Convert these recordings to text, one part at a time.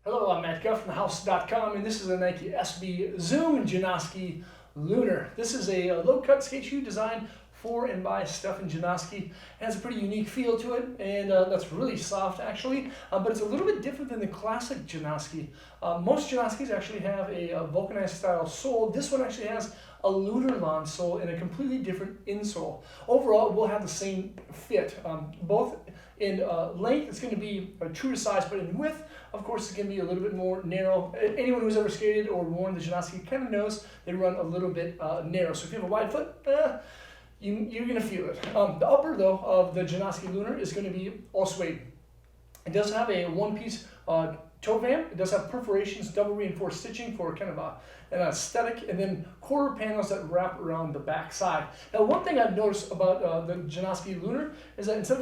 Hello, I'm Matt Guff from thehouse.com, and this is a Nike SB Zoom Janoski Lunar. This is a low-cut skate shoe designed for and by Stefan Janoski. It has a pretty unique feel to it, and that's really soft actually, but it's a little bit different than the classic Janoski. Most Janoskis actually have a vulcanized style sole. This one actually has a Lunar sole and a completely different insole. Overall, it will have the same fit, both in length. It's going to be true to size, but in width, of course, it's going to be a little bit more narrow. Anyone who's ever skated or worn the Janoski kind of knows they run a little bit narrow. So if you have a wide foot, you're going to feel it. The upper, though, of the Janoski Lunar is going to be all suede. It does have a one-piece toe vamp. It does have perforations, double reinforced stitching for kind of an aesthetic, and then quarter panels that wrap around the back side. Now, one thing I've noticed about the Janoski Lunar is that instead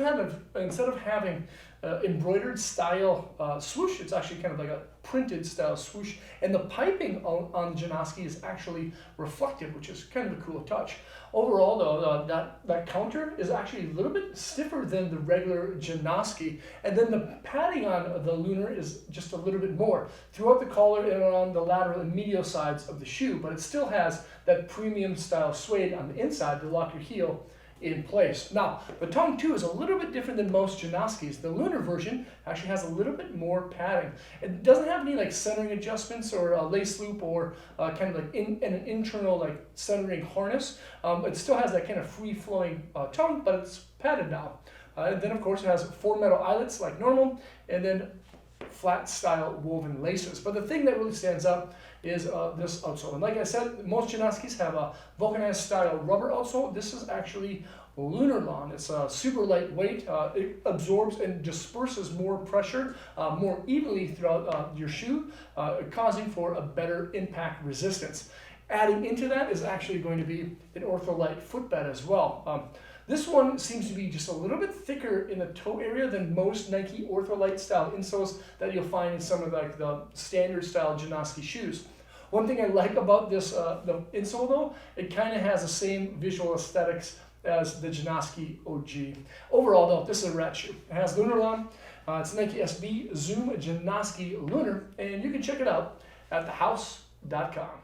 of having embroidered style swoosh, it's actually kind of like a printed style swoosh, and the piping on Janoski is actually reflective, which is kind of a cool touch. Overall, though, that counter is actually a little bit stiffer than the regular Janoski, and then the padding on the Lunar is just a little bit more throughout the collar and around the lateral and medial sides of the shoe, but it still has that premium style suede on the inside to lock your heel in place. Now, the tongue too is a little bit different than most Janoskis. The Lunar version actually has a little bit more padding. It doesn't have any like centering adjustments or a lace loop or kind of like an internal like centering harness. It still has that kind of free-flowing tongue, but it's padded now. And then of course it has 4 metal eyelets like normal, and then flat style woven laces. But the thing that really stands out is this outsole. And like I said, most Janoskis have a vulcanized style rubber outsole. This is actually Lunar lawn. It's super lightweight. It absorbs and disperses more pressure more evenly throughout your shoe, causing for a better impact resistance. Adding into that is actually going to be an ortholite footbed as well. This one seems to be just a little bit thicker in the toe area than most Nike ortholite style insoles that you'll find in some of the standard style Janoski shoes. One thing I like about this the insole though, it kind of has the same visual aesthetics as the Janoski OG. Overall though, this is a rat shoe. It has Lunar lawn. It's Nike SB Zoom Janoski Lunar, and you can check it out at thehouse.com.